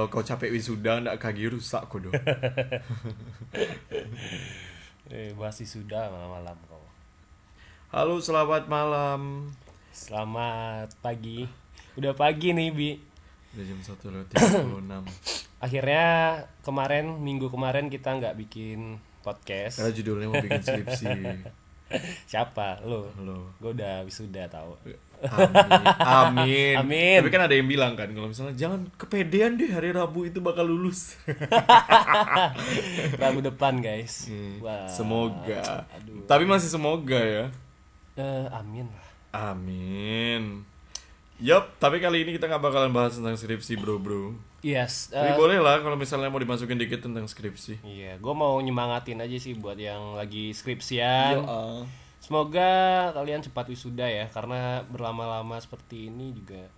Kalau kau capek wisuda ndak kaki rusak kau do. Masih sudah malam-malam kau. Halo, selamat malam. Selamat pagi. Udah pagi nih, Bi. Udah jam 1:36. Akhirnya minggu kemarin kita nggak bikin podcast. Karena judulnya mau bikin skripsi. Siapa? Lo. Halo. Gue udah wisuda tahu. Amin. Amin. Tapi kan ada yang bilang kan kalau misalnya jangan kepedean deh, hari Rabu itu bakal lulus. Rabu depan, guys. Wah. Semoga. Aduh. Tapi masih semoga ya. Amin lah. Amin. Yup, tapi kali ini kita nggak bakalan bahas tentang skripsi, bro. Yes. Tapi boleh lah kalau misalnya mau dimasukin dikit tentang skripsi. Iya, gue mau nyemangatin aja sih buat yang lagi skripsian. Yo, Semoga kalian cepat wisuda ya, karena berlama-lama seperti ini juga.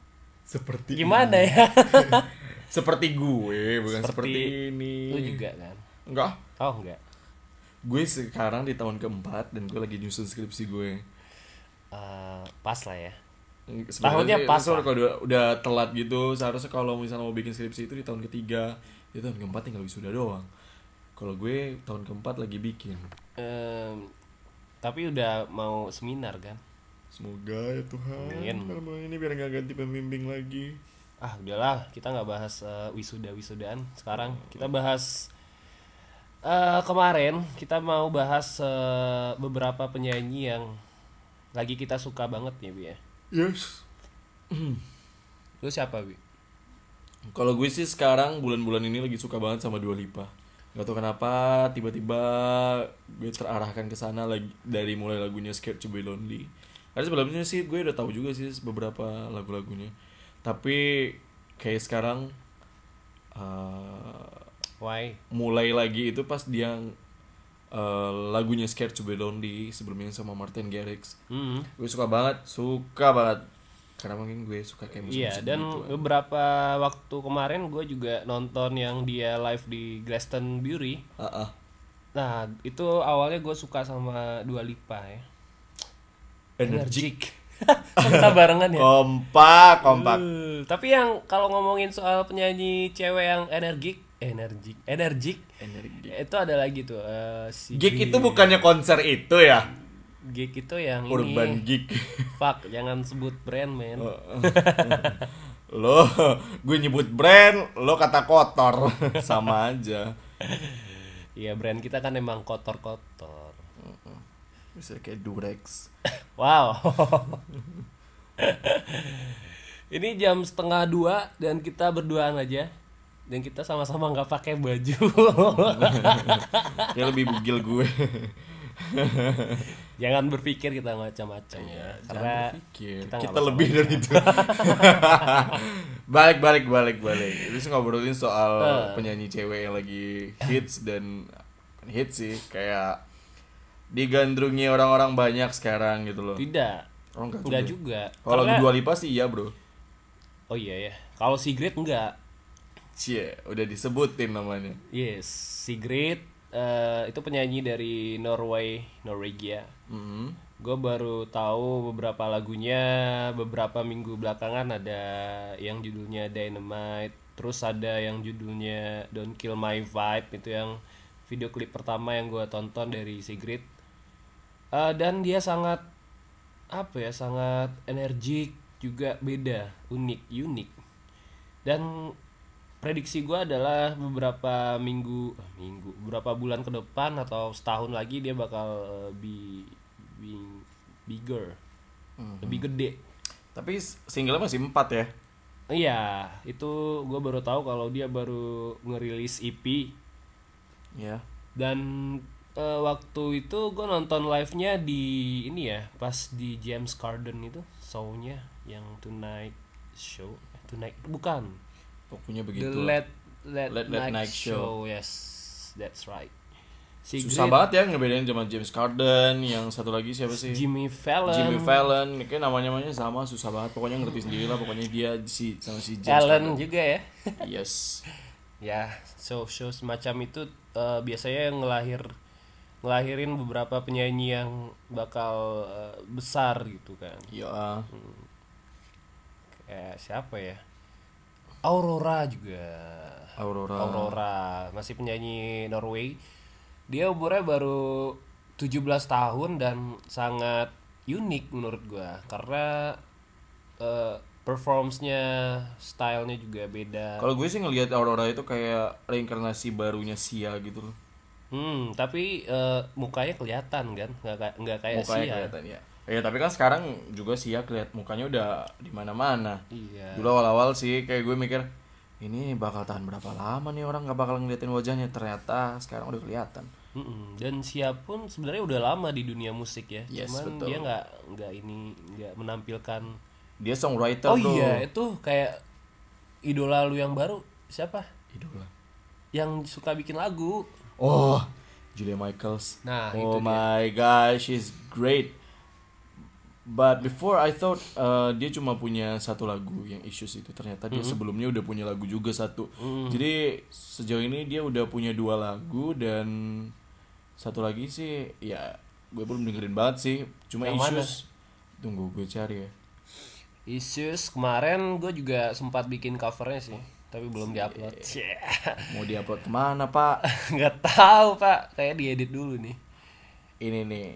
seperti Gimana ini. ya? Seperti gue, bukan seperti ini. Lu juga kan? Enggak. Oh enggak. Gue sekarang di tahun keempat dan gue lagi nyusun skripsi gue. Pas lah ya. Sebenarnya Tahunnya pas kalau lah. udah telat gitu, seharusnya kalau misalnya mau bikin skripsi itu di tahun ketiga, di tahun keempat tinggal wisuda doang. Kalau gue tahun keempat lagi bikin. Tapi udah mau seminar kan? Semoga ya Tuhan. Amin. Kalau ini biar nggak ganti pembimbing lagi. Udahlah, kita nggak bahas wisudaan sekarang. Kita bahas kemarin kita mau bahas beberapa penyanyi yang lagi kita suka banget ya, Bi ya. Yes. Lu siapa, Bi? Kalau gue sih sekarang bulan-bulan ini lagi suka banget sama Dua Lipa. Gak tau kenapa tiba-tiba gue terarahkan ke sana lagi dari mulai lagunya Scared to Be Lonely. Karena sebelumnya sih gue udah tahu juga sih beberapa lagu-lagunya. Tapi kayak sekarang Why? mulai lagi itu pas dia lagunya Scared to Be Lonely sebelumnya sama Martin Garrix. Gue suka banget karena mungkin gue suka kayak musik-musik Iya, dan gitu. beberapa waktu kemarin gue juga nonton yang dia live di Glastonbury. Nah, itu awalnya gue suka sama Dua Lipa ya. Energik. Kita barengan ya. Kompak. Tapi yang kalau ngomongin soal penyanyi cewek yang energik, itu ada lagi tuh si Gig itu bukannya konser itu ya? Gig itu yang Urban ini. Gig. Fuck, jangan sebut brand, men. Lo, gue nyebut brand, lo kata kotor. Sama aja. Iya, brand kita kan emang kotor-kotor. Bisa kayak Durex. Wow. Ini jam 1:30 dan kita berduaan aja. Dan kita sama-sama nggak pakai baju. Ya lebih bugil gue. Jangan berpikir kita macam-macam ya. Karena kita lebih dari itu. Balik. Terus ngobrolin soal penyanyi cewek yang lagi hits dan hits sih, kayak digandrungi orang-orang banyak sekarang gitu loh. Tidak. Oh, enggak juga. Kalau lagu Dua Lipa sih iya, bro. Oh iya ya. Kalau Sigrid enggak. Cie, udah disebutin namanya. Yes, Sigrid itu penyanyi dari Norwegia. Gue baru tahu beberapa lagunya beberapa minggu belakangan. Ada yang judulnya Dynamite, terus ada yang judulnya Don't Kill My Vibe, itu yang video klip pertama yang gue tonton dari Sigrid. Dan dia sangat sangat energik, juga beda, unik. Dan prediksi gue adalah beberapa beberapa bulan ke depan atau setahun lagi dia bakal bigger, lebih gede. Tapi singlenya masih 4 ya? Iya, itu gue baru tahu kalau dia baru ngerilis EP. Ya. Dan waktu itu gue nonton live-nya di ini ya, pas di James Corden itu show-nya yang Tonight bukan. Pokoknya begitu. The Late Night Show. Yes, that's right. Susah banget ya ngebedain sama James Corden, yang satu lagi siapa sih? Jimmy Fallon. Ini kayak namanya sama, susah banget. Pokoknya ngerti sendiri lah, pokoknya dia sama si James Allen Corden juga ya. Yes. Ya, show semacam itu biasanya ngelahirin beberapa penyanyi yang bakal besar gitu kan. Iya. Kayak siapa ya? Aurora juga. Aurora. Masih penyanyi Norway. Dia umurnya baru 17 tahun dan sangat unik menurut gua karena performance-nya, stylenya juga beda. Kalau gue sih ngelihat Aurora itu kayak reinkarnasi barunya Sia gitu loh. Tapi mukanya kelihatan kan, nggak kayak Mukanya Sia. kelihatan ya. Ya tapi kan sekarang juga Sia kelihatan mukanya udah di mana-mana. Iya. Dulu awal-awal sih kayak gue mikir ini bakal tahan berapa lama nih orang nggak bakal ngeliatin wajahnya, ternyata sekarang udah kelihatan. Dan Sia pun sebenarnya udah lama di dunia musik ya. Yes, Cuman betul. dia nggak menampilkan. Dia songwriter Oh bro. iya, itu kayak idola lu yang baru siapa? Idola. Yang suka bikin lagu. Oh, Julia Michaels. Nah, oh itu dia. my gosh, she's great. But before I thought dia cuma punya satu lagu yang Issues itu. Ternyata dia sebelumnya udah punya lagu juga satu. Jadi sejauh ini dia udah punya 2 lagu dan satu lagi sih ya gue belum dengerin banget sih. Cuma Yang mana? Issues. Tunggu gue cari ya. Issues kemarin gue juga sempat bikin covernya sih, tapi belum diupload. Mau diupload kemana pak? Nggak tahu pak, kayak diedit dulu nih. Ini nih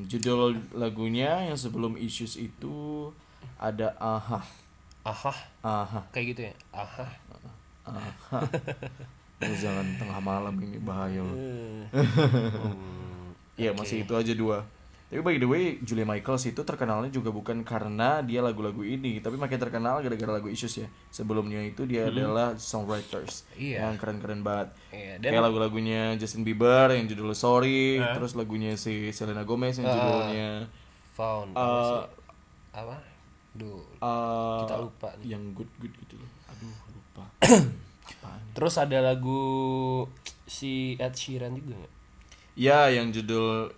judul lagunya yang sebelum Issues itu ada Aha. Kayak gitu ya. Lu jangan tengah malam ini bahaya loh. Iya masih itu aja 2. Tapi by the way Julia Michaels itu terkenalnya juga bukan karena dia lagu-lagu ini, tapi makin terkenal gara-gara lagu Issues ya. Sebelumnya itu dia adalah songwriters yang keren-keren banget. Iya, Kayak lagu-lagunya Justin Bieber yang judulnya Sorry, terus lagunya si Selena Gomez yang judulnya Found apa? Duh, kita lupa nih. yang good gitu loh. Aduh lupa. Apaan? Terus ada lagu si Ed Sheeran juga nggak? Ya yang judul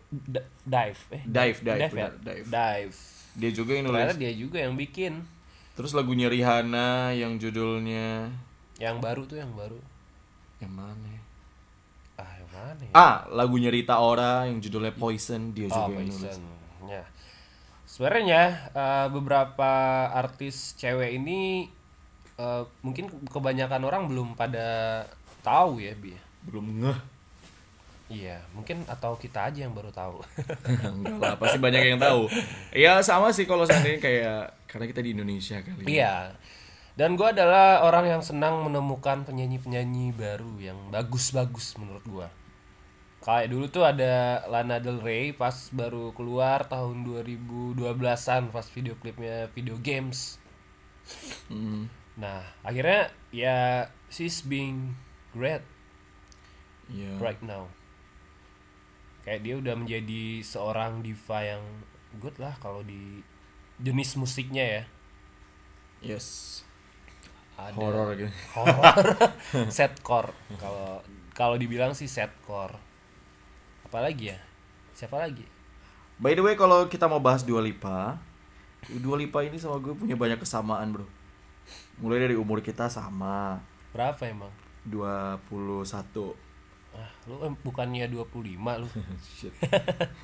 Dive. Dive. Ya? Dive. Dive. Dia juga yang nulis. Ternyata dia juga yang bikin. Terus lagunya Rihanna yang judulnya Yang baru tuh yang baru. yang mana? Yang mana ya? Lagunya Rita Ora yang judulnya Poison, dia juga yang nulis. Poison. Ya. Sebenarnya beberapa artis cewek ini mungkin kebanyakan orang belum pada tahu ya, Bi. Belum ngeh. Iya, mungkin atau kita aja yang baru tahu. Enggak lah, pasti banyak yang tahu. Ya sama sih kalau seandainya kayak karena kita di Indonesia kali. Iya. Dan gue adalah orang yang senang menemukan penyanyi-penyanyi baru yang bagus-bagus menurut gue. Kayak dulu tuh ada Lana Del Rey pas baru keluar tahun 2012-an pas video klipnya Video Games. Nah, akhirnya ya she's being great Iya. right now. Kayak dia udah menjadi seorang diva yang good lah kalau di jenis musiknya ya. Yes. Ada Horor gitu. horror, setcore. Kalau dibilang sih setcore. Apalagi ya? Siapa lagi? By the way kalau kita mau bahas Dua Lipa ini sama gue punya banyak kesamaan, bro. Mulai dari umur kita sama. Berapa emang? 21. Lu bukannya 25 lu? Shit.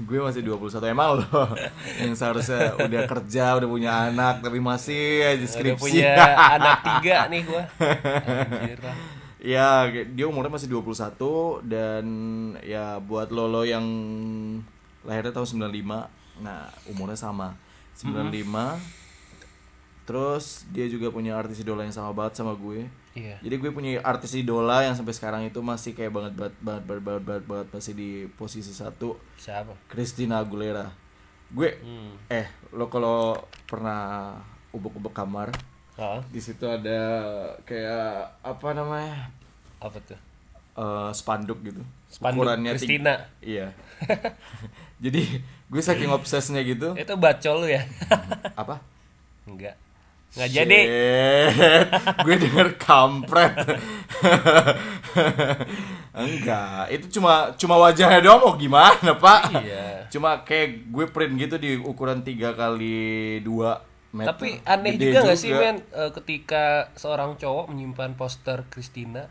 Gue masih 21 emang loh. Yang seharusnya udah kerja, udah punya anak tapi masih aja Udah skripsi. punya anak 3 nih gua. Anjir lah. Ya, dia umurnya masih 21 dan ya buat lo yang lahirnya tahun 95, nah umurnya sama. 95. Terus dia juga punya artis idola yang sama banget sama gue. Iya. Jadi gue punya artis idola yang sampai sekarang itu masih kayak banget masih di posisi 1. Siapa? Christina Aguilera. Gue lo kalau pernah ubek-ubek kamar, Hah? di situ ada kayak apa namanya? Apa tuh? Spanduk gitu. Spanduk Ukurannya Christina. Iya. Jadi gue saking obsesnya gitu. Itu bacol lu ya? Apa? Enggak jadi. Gue denger kampret. Enggak, itu cuma wajahnya doang mau gimana, Pak? Iya. Cuma kayak gue print gitu di ukuran 3x2 meter. Tapi aneh Gede juga gak sih men ketika seorang cowok menyimpan poster Christina?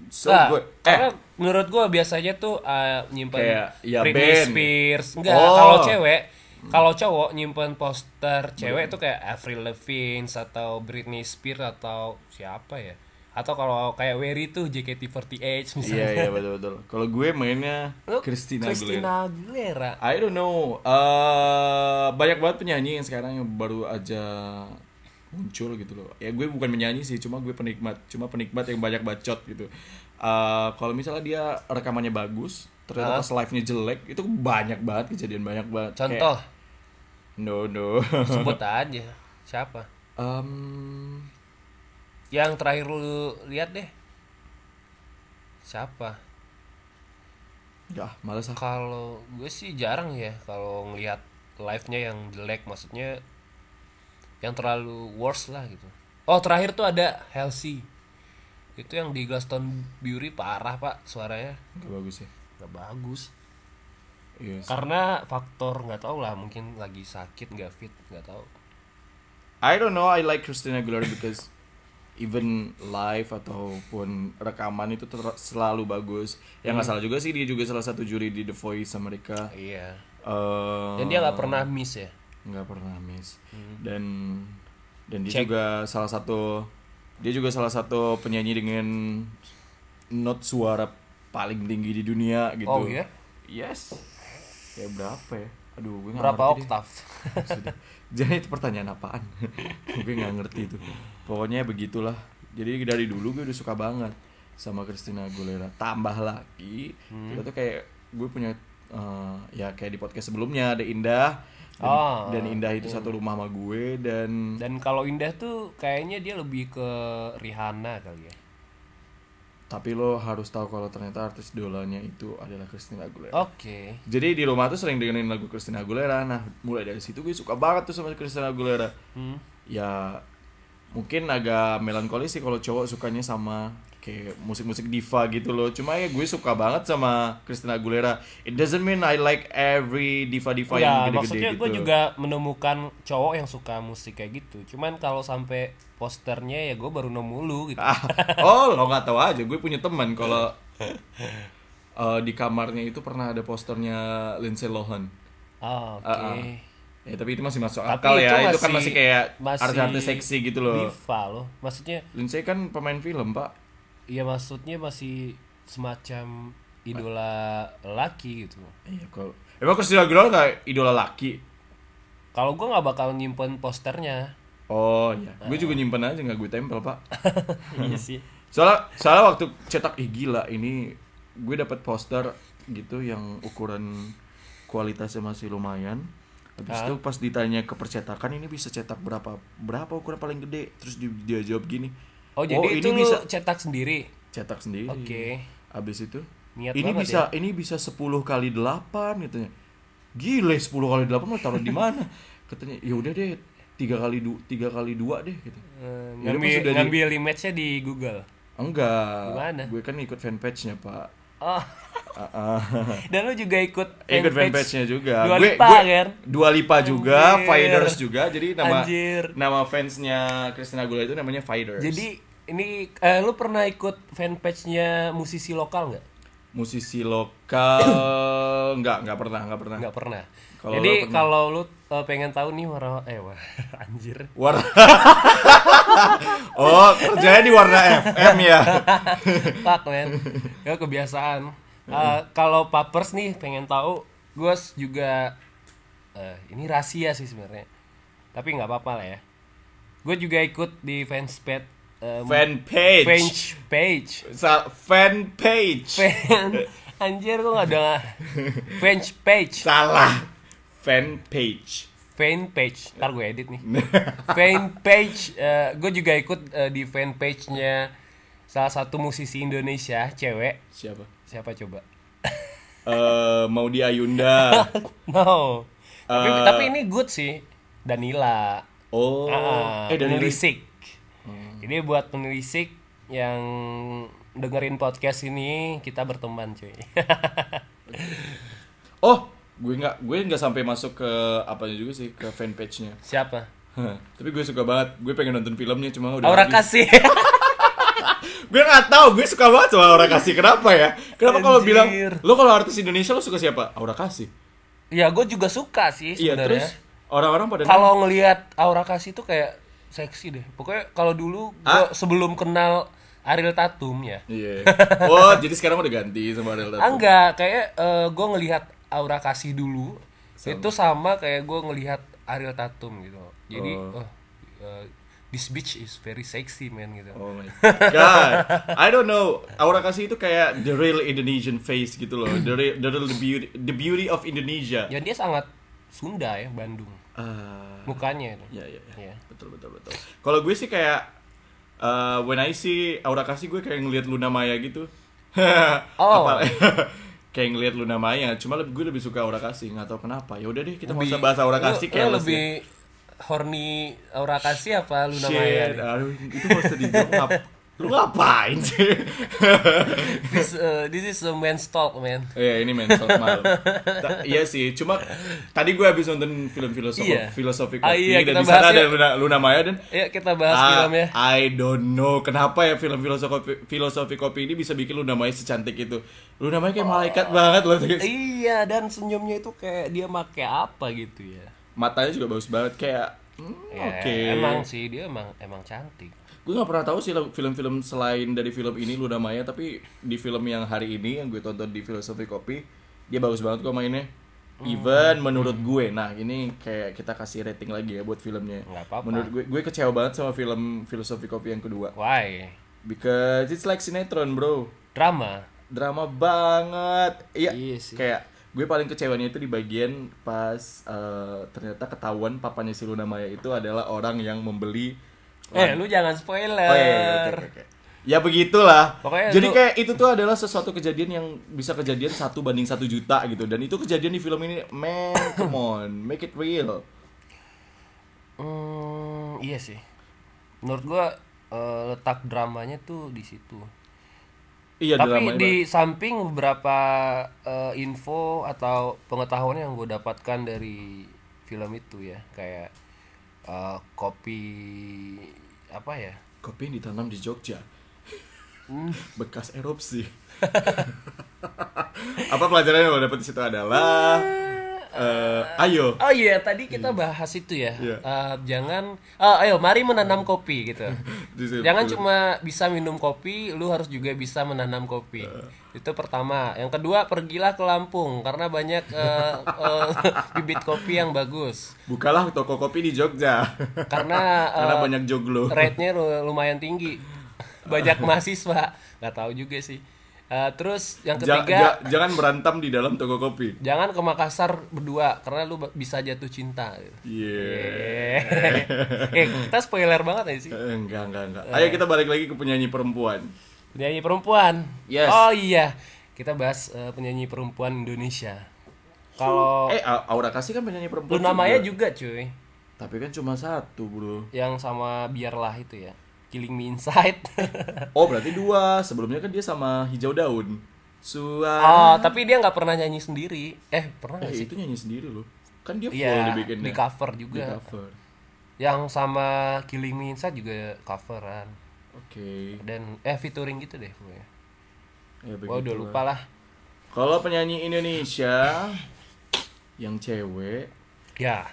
So, Nah, gue karena menurut gue biasanya tuh nyimpan Kayak, ya Britney band. Spears. Enggak, Oh. kalau cewek Kalau cowok nyimpen poster cewek itu kayak Avril Lavigne atau Britney Spears atau siapa ya? Atau kalau kayak Wery tuh JKT48 misalnya. Iya betul. Kalau gue mainnya Lu Christina Aguilera. Christina Aguilera. I don't know. Banyak banget penyanyi yang sekarang yang baru aja muncul gitu loh. Ya gue bukan penyanyi sih, cuma gue penikmat. Cuma penikmat yang banyak bacot gitu. Kalau misalnya dia rekamannya bagus, ternyata pas live-nya jelek, itu banyak banget kejadian banyak banget. Contoh, No. sebut aja. Siapa? Yang terakhir lu lihat deh. Siapa? Ya, males ah. Kalau gue sih jarang ya kalau ngelihat live-nya yang jelek, maksudnya yang terlalu worse lah gitu. Oh, terakhir tuh ada Halsey. Itu yang di Glastonbury parah, Pak, suaranya. Gak bagus ya. Gak bagus. Yes. Karena faktor nggak tahu lah, mungkin lagi sakit, nggak fit, nggak tahu. I don't know, I like Christina Aguilera because even live ataupun rekaman itu selalu bagus. Yang nggak salah juga sih, dia juga salah satu juri di The Voice Amerika. Iya. Dan dia nggak pernah miss ya. Nggak pernah miss. Dan dia juga salah satu penyanyi dengan not suara paling tinggi di dunia gitu. Oh iya? Yes. Kayak berapa ya? Aduh, gue nggak Berapa ngerti oktav? Sudah. Jadi itu pertanyaan apaan? Gue nggak ngerti itu. Pokoknya begitulah. Jadi dari dulu gue udah suka banget sama Christina Aguilera. Tambah lagi, kita tuh kayak gue punya ya kayak di podcast sebelumnya ada Indah. Dan Indah itu satu rumah sama gue Dan kalau Indah tuh kayaknya dia lebih ke Rihanna kali ya. tapi lo harus tahu kalau ternyata artis idolanya itu adalah Christina Aguilera. Oke. Jadi di rumah tuh sering dengerin lagu Christina Aguilera. Nah, mulai dari situ gue suka banget tuh sama Christina Aguilera. Ya mungkin agak melankolis sih kalau cowok sukanya sama kayak musik-musik diva gitu loh. Cuma ya gue suka banget sama Christina Aguilera. It doesn't mean I like every diva-diva yang gede-gede maksudnya gitu. gue juga menemukan cowok yang suka musik kayak gitu. Cuman kalau sampai posternya ya gue baru nemu lu gitu. Oh, lo nggak tahu aja. Gue punya teman kalau di kamarnya itu pernah ada posternya Lindsay Lohan. Oh, oke. Ya tapi itu masih masuk Tapi akal ya. Itu kan masih- masih kayak masih artis seksi gitu loh. Diva loh. Maksudnya Lindsay kan pemain film, Pak. ya maksudnya masih semacam idola laki gitu. Iya, kalau emang Christina Aguilera nggak idola laki. Kalau gue nggak bakal nyimpen posternya. Oh iya, gue juga nyimpen aja nggak gue tempel, Pak. Iya sih. Soalnya waktu cetak gila ini gue dapat poster gitu yang ukuran kualitasnya masih lumayan. Habis itu pas ditanya ke percetakan ini bisa cetak berapa ukuran paling gede, terus dia jawab gini. Oh, jadi ini itu lu bisa cetak sendiri. cetak sendiri. Oke. Habis itu Niat ini banget bisa 10 kali 8 katanya. Gile 10 kali 8 mau taruh di mana? Katanya ya udah deh 3 kali 2 deh gitu. Ya udah, pas udah Ngambil image-nya di Google. Enggak. Gimana? Gue kan ikut fanpage-nya, Pak. Oh. Dan lu juga ikut Fanpage-nya juga. Dua gue Lipa kan? Dua Lipa juga, Anjir. Fighters juga. Jadi Anjir. nama fansnya Christina Aguilera itu namanya Fighters. Jadi ini lu pernah ikut fanpage-nya musisi lokal nggak? Musisi lokal nggak pernah. Nggak pernah. Kalau Jadi lo pernah? kalau lu pengen tahu nih wah, anjir. Warna. Oh, kerjanya di Warna FM ya. Fuck man. Ya kebiasaan. Kalau Papers nih pengen tahu, gue juga ini rahasia sih sebenarnya. Tapi nggak apa-apa lah ya. Gue juga ikut di fanpage. Fanpage. Fanpage. Anjir gue nggak ada fanpage. Salah. Fanpage. Ntar gue edit nih. Fanpage. Gue juga ikut di fanpage-nya salah satu musisi Indonesia cewek. Siapa coba? Maudy Ayunda. No. Tapi ini good sih. Danila. Oh. Danila. Penelisik. Jadi buat penelisik yang dengerin podcast ini kita berteman cuy. Oh, gue nggak sampai masuk ke apanya juga sih, ke fanpage-nya. Siapa? Tapi gue suka banget. Gue pengen nonton filmnya cuma udah Aura habis. Kasih. Gue nggak tahu, gue suka banget sama Aura Kasih. Kenapa ya? Kenapa kalau Anjir. bilang lo kalau artis Indonesia lo suka siapa? Aura Kasih. Ya gue juga suka sih Iya, terus sebenarnya. orang-orang pada Kalau ngelihat Aura Kasih tuh kayak seksi deh. Pokoknya kalau dulu gue Ah. sebelum kenal Ariel Tatum ya. Iya. Oh, jadi sekarang udah ganti sama Ariel Tatum. Enggak, kayak gue ngelihat Aura Kasih dulu itu sama kayak gue ngelihat Ariel Tatum gitu. Jadi this bitch is very sexy man gitu. Oh my god. I don't know. Aura Kasih itu kayak the real Indonesian face gitu loh. The beauty of Indonesia. Ya dia sangat Sunda ya, Bandung. Mukanya itu. Ya, ya, ya. Iya. Betul. Kalau gue sih kayak when I see Aura Kasih gue kayak ngelihat Luna Maya gitu. Oh. Kayak ngelihat Luna Maya. Cuma gue lebih suka Aura Kasih, nggak tahu kenapa. Ya udah deh, kita mau Lebih- bahas Aura Kasih lu kayak lebih horny Aura Kasih apa Luna Maya? Shit, aduh, itu gak usah dijawab. Lu ngapain sih? This is a man's talk, man. Iya, ini mental malam. Iya sih, cuma tadi gue habis nonton film Iya. filosofi Ah, kopi iya, dan kita di sana bahas ada ya. Luna Maya dan Ya kita bahas filmnya. I don't know kenapa ya film filosofi kopi ini bisa bikin Luna Maya secantik itu. Luna Maya kayak malaikat banget loh. Iya, dan senyumnya itu kayak dia make apa gitu ya. Matanya juga bagus banget kayak Ya, oke. emang sih dia emang cantik. Gue gak pernah tahu sih film-film selain dari film ini Luna Maya, tapi di film yang hari ini yang gue tonton di Filosofi Kopi dia bagus banget kok mainnya. Even menurut gue, nah ini kayak kita kasih rating lagi ya buat filmnya. Nggak apa-apa. Menurut gue kecewa banget sama film Filosofi Kopi yang kedua. Why? Because it's like sinetron bro, Drama. drama banget. Iya, Iya sih. kayak gue paling kecewanya itu di bagian pas ternyata ketahuan papanya si Luna Maya itu adalah orang yang membeli. Lu jangan spoiler. Oh iya, oke. Ya begitulah. Pokoknya Jadi lu- kayak itu tuh adalah sesuatu kejadian yang bisa kejadian 1/1 juta gitu. Dan itu kejadian di film ini, man, come on, make it real. Iya sih. Menurut gua letak dramanya tuh di situ. Iya, Tapi dramanya di samping beberapa info atau pengetahuan yang gue dapatkan dari film itu ya, kayak kopi apa ya? kopi yang ditanam di Jogja. Bekas erupsi. Apa pelajaran yang lo dapet di situ adalah ayo. Oh iya, tadi kita bahas itu ya. Iya. Ayo mari menanam kopi gitu. Di situ. Jangan cuma bisa minum kopi, lu harus juga bisa menanam kopi. Itu pertama. Yang kedua, pergilah ke Lampung karena banyak bibit kopi yang bagus. Bukalah toko kopi di Jogja. Karena Karena banyak joglo. rate-nya lumayan tinggi. Banyak mahasiswa. Nggak tahu juga sih. Terus yang ketiga, Jangan berantem di dalam toko kopi. jangan ke Makassar berdua karena lu bisa jatuh cinta. Yeah. Kita spoiler banget ya sih. Enggak. Ayo kita balik lagi ke penyanyi perempuan. Penyanyi perempuan. Yes. Oh iya, kita bahas penyanyi perempuan Indonesia. Kalau Aura Kasih kan penyanyi perempuan. Luna Maya juga cuy, Tapi kan cuma satu, bro. yang sama Biarlah itu ya, Killing Me Inside. Oh, berarti dua. Sebelumnya kan dia sama Hijau Daun. Oh, tapi dia nggak pernah nyanyi sendiri. Pernah nggak sih? Itu nyanyi sendiri loh. Kan dia full Iya, dibikinnya. di cover Di juga. cover. Yang sama Killing Me Inside juga coveran. Oke. Dan featuring gitu deh gue. Ya Gua udah begitulah. lupa lah. Kalau penyanyi Indonesia yang cewek, Ya,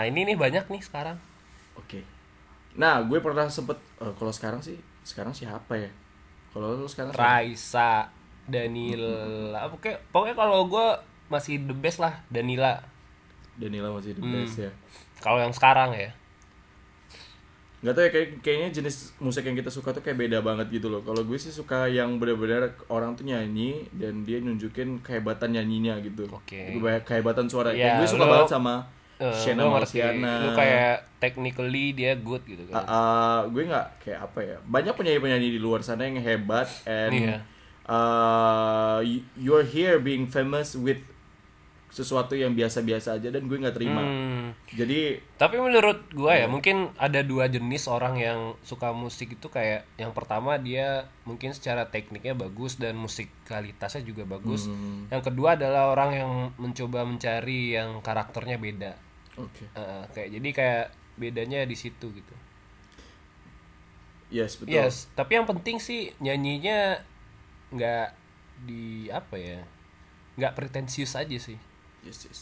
ini nih banyak nih sekarang. oke. Nah, gue pernah sempet kalau sekarang siapa ya? Kalau lu sekarang siapa? Raisa, Danila, pokoknya kalau gue masih the best lah, Danila. Danila masih the best ya. Kalau yang sekarang ya. Nggak tahu ya, kayaknya jenis musik yang kita suka tuh kayak beda banget gitu loh. Kalau gue sih suka yang benar-benar orang tuh nyanyi dan dia nunjukin kehebatan nyanyinya gitu. Oke. Kehebatan suara. Ya, Kayak gue suka lo- banget sama Shena lu ngerti, Marciana. lu kayak technically dia good gitu kan. Gue nggak kayak apa ya. Banyak penyanyi-penyanyi di luar sana yang hebat and Iya. you're here being famous with sesuatu yang biasa-biasa aja dan gue nggak terima. Jadi Tapi menurut gua ya mungkin ada dua jenis orang yang suka musik itu, kayak yang pertama dia mungkin secara tekniknya bagus dan musikalitasnya juga bagus. Yang kedua adalah orang yang mencoba mencari yang karakternya beda. oke. Kayak bedanya di situ gitu. Yes, betul. Yes, tapi yang penting sih nyanyinya nggak di apa ya, nggak pretensius aja sih.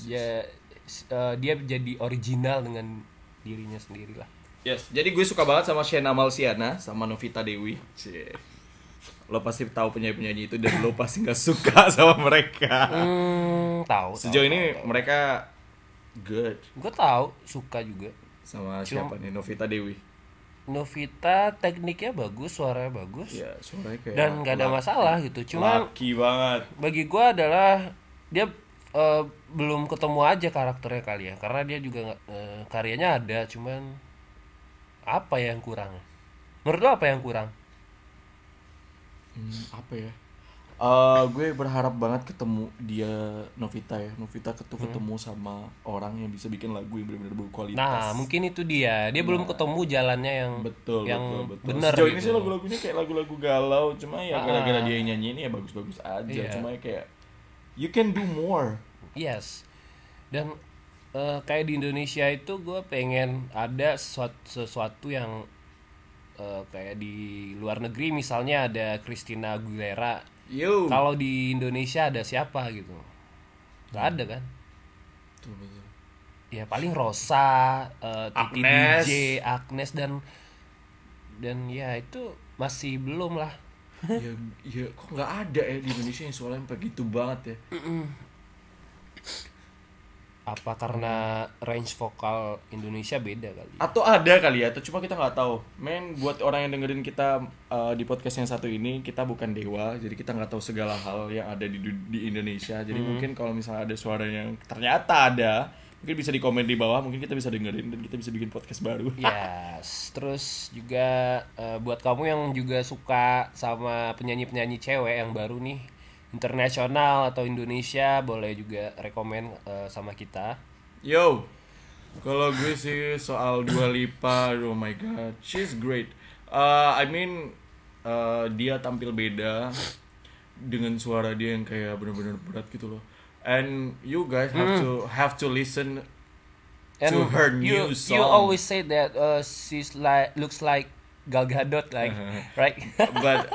Yes. Dia jadi original dengan dirinya sendiri lah. Yes, jadi gue suka banget sama Shena Malsiana sama Novita Dewi. Lo pasti tahu penyanyi-penyanyi itu dan lo pasti nggak suka sama mereka. Tahu. Sejauh ini mereka good. Gue tahu, suka juga. Sama siapa nih? Novita Dewi. Novita tekniknya bagus, suaranya bagus. Ya, suaranya kayak Dan nggak ada masalah gitu. Cuma laki banget. bagi gue adalah dia belum ketemu aja karakternya kali ya. Karena dia juga karyanya ada, cuman apa yang kurang? Menurut lo apa yang kurang? Apa ya? Gue berharap banget ketemu dia Novita ya. Novita ketemu sama orang yang bisa bikin lagu yang benar-benar berkualitas. Nah, mungkin itu dia. Dia belum ketemu jalannya yang betul. benar. Sejauh ini gitu. sih lagu-lagunya kayak lagu-lagu galau, cuma ya gara-gara dia yang nyanyi ini ya bagus-bagus aja. Iya. Cuma ya kayak you can do more. Yes. Dan kayak di Indonesia itu gue pengen ada sesuatu yang kayak di luar negeri misalnya ada Christina Aguilera. Yo. Kalau di Indonesia ada siapa gitu? Gak ada kan? Betul. Ya paling Rosa, Titi Agnes. DJ, Agnes dan ya itu masih belum lah. ya kok nggak ada ya di Indonesia yang suaranya begitu banget ya. Apa karena range vokal Indonesia beda kali? Atau ada kali ya, atau cuma kita nggak tahu. Men, buat orang yang dengerin kita di podcast yang satu ini, kita bukan dewa, jadi kita nggak tahu segala hal yang ada di Indonesia. Jadi mungkin kalau misalnya ada suara yang ternyata ada, mungkin bisa di komen di bawah, mungkin kita bisa dengerin dan kita bisa bikin podcast baru. Yes, terus juga buat kamu yang juga suka sama penyanyi-penyanyi cewek yang baru nih, internasional atau Indonesia, boleh juga rekomen sama kita. Yo, kalau gue sih soal Dua Lipa, oh my god, she's great. Dia tampil beda dengan suara dia yang kayak benar-benar berat gitu loh. And you guys have to listen to her new song. You always say that she's looks like Gal Gadot, like right? But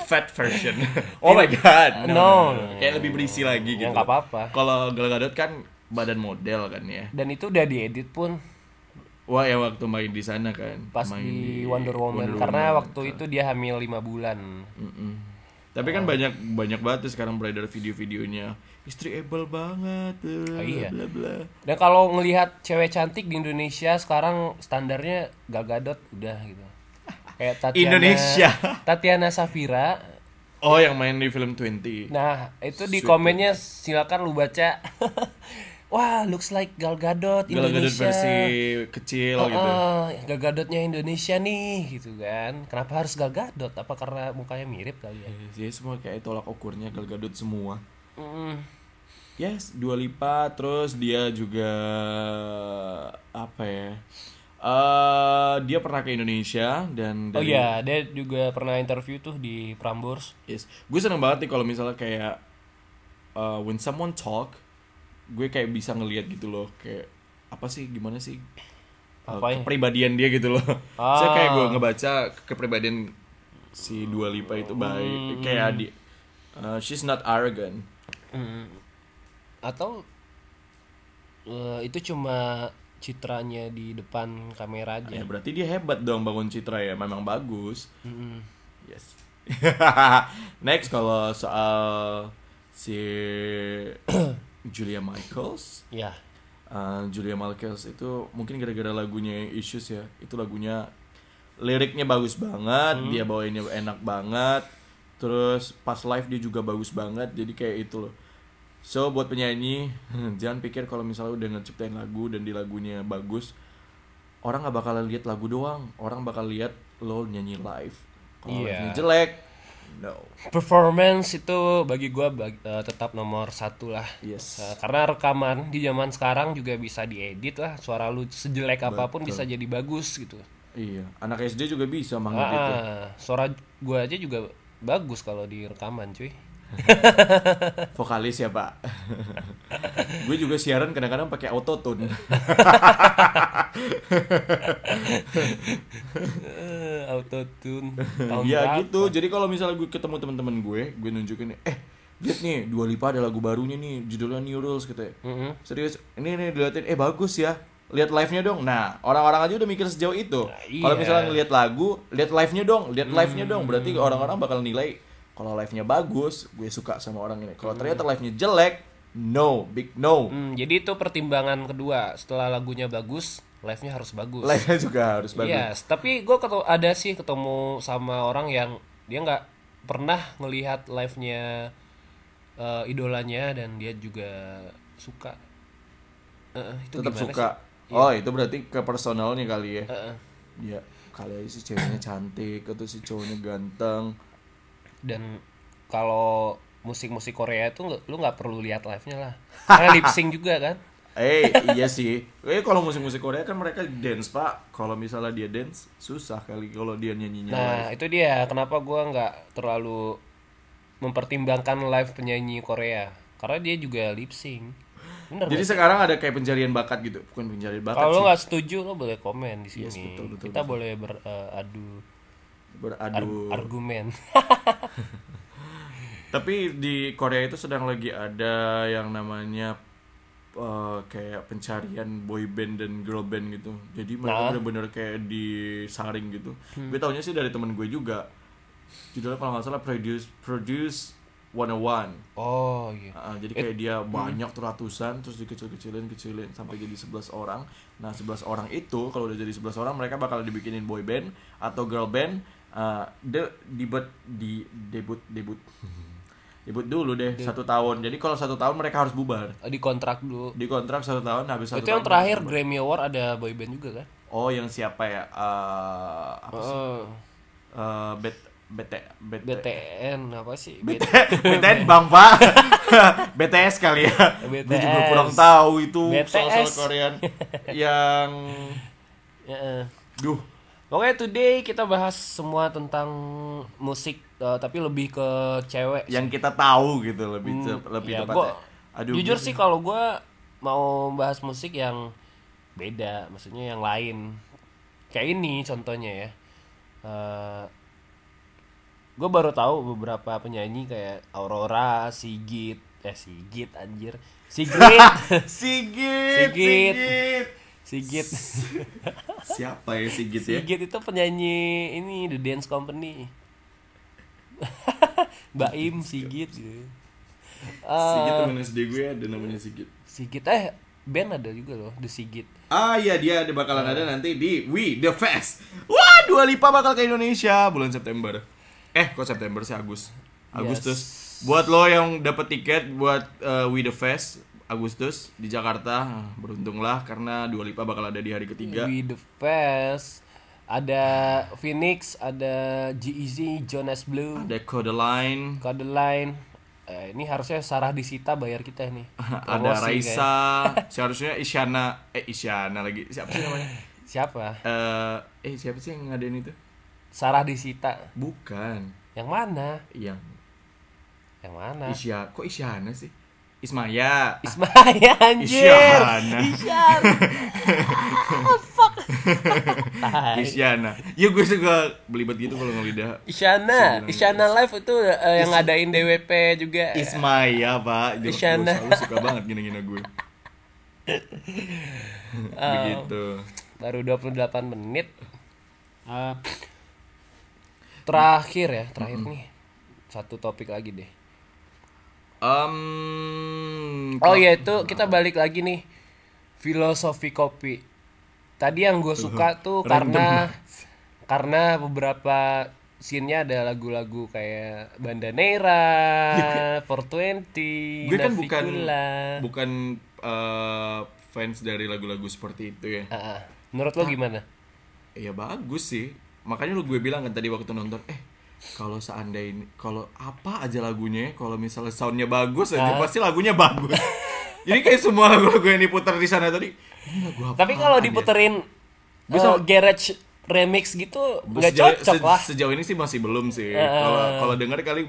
fat version. Oh my god. No. Kayak lebih berisi lagi gitu. Ya nggak apa-apa. Kalau Gal Gadot kan badan model kan ya. Dan itu udah diedit pun Wah, ya waktu main di sana kan. pas main di Wonder Woman karena waktu itu dia hamil 5 bulan. Tapi kan banyak banget tuh sekarang beredar video-videonya. Istri able banget. Iya. Bla bla. Dan kalau ngelihat cewek cantik di Indonesia sekarang standarnya Gal Gadot udah gitu. Kayak Tatiana Safira. Oh, yang main di film 20. Nah, itu di komennya silakan lu baca. Wah, looks like Gal Gadot Gal Gadot Indonesia. versi kecil gitu. Gal Gadotnya Indonesia nih gitu kan. Kenapa harus Gal Gadot? Apa karena mukanya mirip kali ya? Dia semua kayak tolak ukurnya Gal Gadot semua. Yes, Dua Lipa, terus dia juga apa ya? Dia pernah ke Indonesia dan Oh iya, dia juga pernah interview tuh di Prambors. Yes, gue seneng banget nih kalau misalnya kayak when someone talk, gue kayak bisa ngelihat gitu loh, kayak apa sih, gimana sih kepribadian dia gitu loh. Saya kayak gue ngebaca kepribadian si Dua Lipa itu baik, kayak she's not arrogant. Atau itu cuma citranya di depan kamera aja. Ya berarti dia hebat dong bangun citra ya, memang bagus. Yes. Next kalau soal si Julia Michaels. Ya. Julia Michaels itu mungkin gara-gara lagunya Issues ya. Itu lagunya liriknya bagus banget, dia bawainnya enak banget. Terus pas live dia juga bagus banget. Jadi kayak itu loh. So buat penyanyi jangan pikir kalau misalnya udah ngeciptain lagu dan di lagunya bagus, orang nggak bakal lihat lagu doang, orang bakal lihat lo nyanyi live. Kalau live-nya jelek, no. Performance itu bagi gue tetap nomor 1 lah. Yes. Karena rekaman di zaman sekarang juga bisa diedit lah. Suara lu sejelek apapun bisa jadi bagus gitu. Iya, anak SD juga bisa manggil itu. Suara gue aja juga bagus kalau di rekaman cuy. Vokalis ya pak. Gue juga siaran kadang-kadang pakai autotune. Autotune. Ya gitu. Jadi kalau misalnya gue ketemu teman-teman gue nunjukin, lihat nih Dua Lipa ada lagu barunya nih judulnya New Rules gitu ya. Serius, ini diliatin, bagus ya, lihat live-nya dong. Nah, orang-orang aja udah mikir sejauh itu. Kalau misalnya ngelihat lagu, lihat live-nya dong, berarti orang-orang bakal nilai kalau live-nya bagus, gue suka sama orang ini. Kalau ternyata live-nya jelek, no, big no. Jadi itu pertimbangan kedua, setelah lagunya bagus, live-nya harus bagus. Live-nya juga harus bagus. Iya, tapi gue ketemu sama orang yang dia nggak pernah ngelihat live-nya idolanya dan dia juga suka. Itu tetap gimana suka. sih? Oh, itu berarti ke personalnya kali ya. Dia kali aja si ceweknya cantik atau si cowoknya ganteng. Dan kalau musik-musik Korea itu lu nggak perlu lihat live-nya lah. Karena lip sync juga kan. Iya sih. Kalau musik-musik Korea kan mereka dance, Pak. Kalau misalnya dia dance, susah kali kalau dia nyanyinya Nah, live. itu dia kenapa gua nggak terlalu mempertimbangkan live penyanyi Korea. Karena dia juga lip sync. Bener. Jadi sekarang ada kayak pencarian bakat gitu. Bukan pencarian bakat kalau sih. lo nggak setuju lo boleh komen di sini. Yes, betul, Kita boleh beradu Beradu. argumen. Tapi di Korea itu sedang lagi ada yang namanya kayak pencarian boy band dan girl band gitu. Jadi mereka bener-bener kayak disaring gitu. Gue taunya sih dari temen gue juga. Judulnya kalau nggak salah Produce 101. Oh iya. Jadi kayak dia banyak tuh ratusan, terus dikecilin sampai jadi 11 orang. Nah 11 orang itu kalau udah jadi 11 orang mereka bakal dibikinin boy band atau girl band. Debut dulu deh 1 tahun. Jadi kalau 1 tahun mereka harus bubar. Dikontrak dulu. Dikontrak 1 tahun, habis 1 tahun. Itu yang terakhir Grammy Award ada boy band juga kan? Oh, yang siapa ya? Apa sih? BTN apa sih? BTN Bang Pak. BTS kali ya. Gue juga kurang tahu itu soal Korean yang Pokoknya today kita bahas semua tentang musik tapi lebih ke cewek yang kita tahu gitu, lebih ya, tepatnya. Jujur sih kalau gue mau bahas musik yang beda, maksudnya yang lain. Kayak ini contohnya ya. Gue baru tahu beberapa penyanyi kayak Aurora, Sigit anjir. Sigit. Siapa ya Sigit ya? Sigit itu penyanyi ini The Dance Company. Baim Sigit gitu. Sigit temen SD gue ada namanya Sigit. Sigit band ada juga loh The Sigit. Iya dia bakalan ada nanti di We The Fest. Wah, Dua Lipa bakal ke Indonesia bulan September. Kok September sih Agustus. Yes. Buat lo yang dapat tiket buat We The Fest Agustus di Jakarta, beruntunglah karena Dua Lipa bakal ada di hari ketiga. We The Fest. Ada Phoenix, ada G-Eazy, Jonas Blue, Ada Codeline. Ini harusnya Sarah Disita bayar kita nih. Ada Raisa. Seharusnya Isyana lagi. Siapa sih namanya? Siapa? Siapa sih yang ngadain itu? Sarah Disita. Bukan. Yang mana? Yang mana? Kok Isyana sih? Ismaya anjir. Isyana. Fuck. Isyana. Ya gue suka belibet gitu kalau ngelidah. Isyana Live itu yang ngadain DWP juga. Ismaya, Pak. Isyana. Gue suka banget gini-gini gue. Begitu. Baru 28 menit. Terakhir nih. Satu topik lagi deh. Itu kita balik lagi nih. Filosofi kopi. Tadi yang gue suka tuh karena beberapa scene-nya ada lagu-lagu kayak Bandanera, 420, gue kan Navicula. bukan fans dari lagu-lagu seperti itu ya. Menurut lo gimana? Ya bagus sih. Makanya gue bilang kan tadi waktu nonton, kalau seandainya kalau apa aja lagunya, kalau misalnya soundnya bagus aja pasti lagunya bagus. Jadi kayak semua lagu-lagu yang diputar di sana tadi, ini lagu apa? Tapi kalau diputerin garage remix gitu nggak cocok lah. Sejauh ini sih masih belum sih. Kalau dengar kali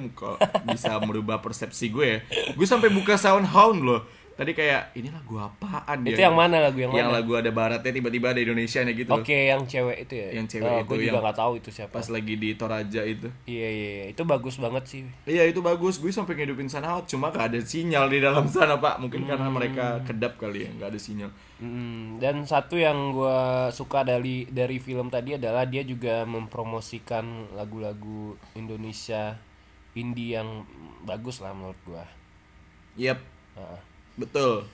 bisa merubah persepsi gue ya. Gue sampai buka SoundHound loh. tadi kayak ini lagu apaan Itu dia? yang mana lagu yang Yang mana? lagu ada baratnya tiba-tiba ada Indonesianya gitu loh. Oke, yang cewek itu ya. Yang cewek itu gue juga yang nggak tahu itu siapa. Pas lagi di Toraja itu. Iya, itu bagus banget sih. Iya itu bagus, gue sampai ngidupin SoundCloud, cuma gak ada sinyal di dalam sana pak, mungkin karena mereka kedap kali ya, gak ada sinyal. Dan satu yang gue suka dari film tadi adalah dia juga mempromosikan lagu-lagu Indonesia indie yang bagus lah menurut gue. Yep, betul.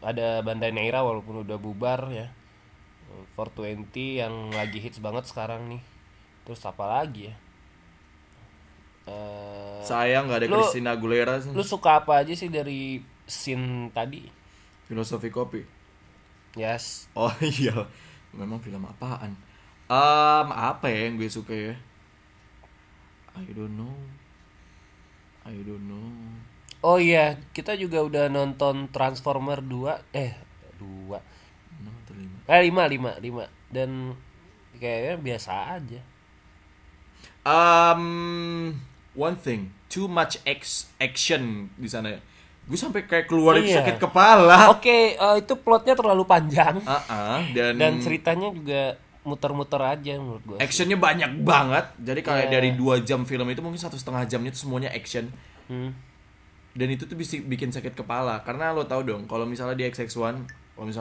Ada Bandai Neira walaupun udah bubar ya. 420 yang lagi hits banget sekarang nih. Terus apa lagi ya? Sayang gak ada Christina Aguilera sih. Lu suka apa aja sih dari scene tadi? Filosofi Kopi. Yes. Oh iya, memang film apaan? Apa ya yang gue suka ya? I don't know. Oh iya, kita juga udah nonton Transformer 2. 2. 5. Dan kayaknya biasa aja. One thing, too much action di sana. Gue sampai kayak keluar itu Iya. sakit kepala. Oke, itu plotnya terlalu panjang. Dan ceritanya juga muter-muter aja menurut gue. actionnya banyak banget. Jadi kayak dari 2 jam film itu mungkin 1,5 jamnya itu semuanya action. Dan itu tuh bisa bikin sakit kepala. Karena lo tahu dong, kalau misalnya di XX1,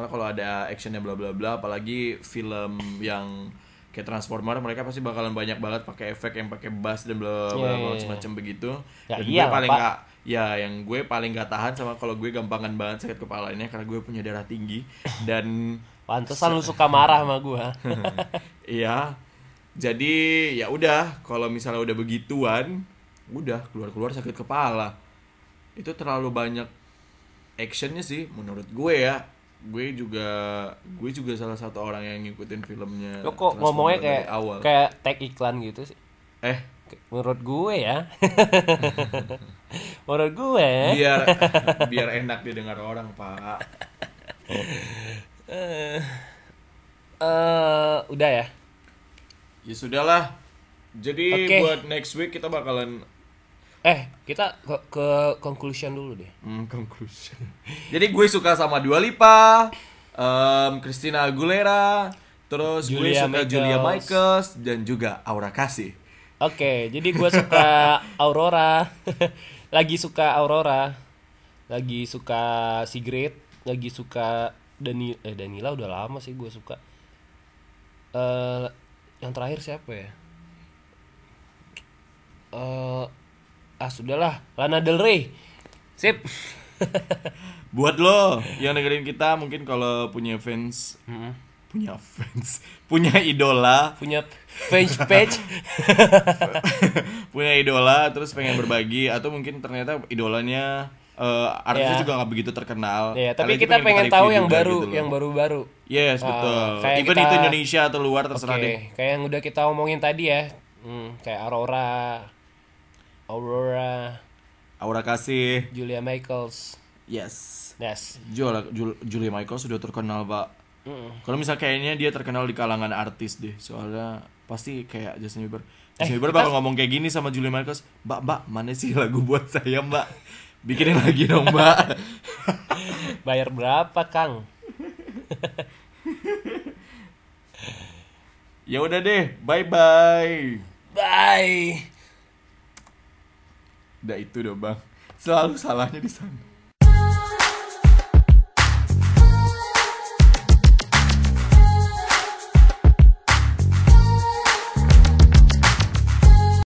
kalau ada actionnya bla bla bla, apalagi film yang kayak Transformer, mereka pasti bakalan banyak banget pakai efek yang pakai bass dan bla bla bla macam-macam begitu. Ya, Dan iya, gue paling Pak. nggak, ya yang gue paling nggak tahan sama kalau gue gampangan banget sakit kepalanya karena gue punya darah tinggi dan Pantesan lu suka marah sama gue. iya. Jadi ya udah, kalau misalnya udah begituan, udah keluar sakit kepala. Itu terlalu banyak actionnya sih menurut gue ya. Gue juga salah satu orang yang ngikutin filmnya. Lo kok Transformer ngomongnya dari kayak awal. tag iklan gitu sih? Eh, Menurut gue ya. Menurut gue. biar enak didengar orang, Pak. Udah ya. Ya sudahlah. Jadi Oke. buat next week kita bakalan Kita ke conclusion dulu deh. conclusion. Jadi gue suka sama Dua Lipa, Christina Aguilera, terus gue Julia suka Michaels. Julia Michaels dan juga Aura Kasih. Oke, jadi gue suka Aurora. Lagi suka Aurora. Lagi suka Sigrid. Lagi suka Danila udah lama sih gue suka. Yang terakhir siapa ya? Sudahlah, Lana Del Rey. Sip. Buat lo yang dengerin kita, mungkin kalau punya idola, Punya fans page. punya idola terus pengen berbagi, atau mungkin ternyata idolanya artisnya Ya. juga nggak begitu terkenal. Ya, tapi Kalian kita pengen tahu review yang juga baru, gitu loh. yang baru-baru. Yes, betul. kayak Even kita- itu Indonesia atau luar terserah deh. Oke, kayak yang udah kita omongin tadi ya. Kayak Aurora, Aura Kasih. Julia Michaels. Yes. Yes. Julia Michaels sudah terkenal, Pak. Kalau misalnya kayaknya dia terkenal di kalangan artis deh. Soalnya pasti kayak Justin Bieber. Justin Bieber bakal ngomong kayak gini sama Julia Michaels, Mbak, mana sih lagu buat saya, Mbak? Bikinin lagi dong, Mbak. Bayar berapa, Kang? Ya udah deh, bye-bye. Bye. Udah itu dong, Bang. Selalu salahnya di sana.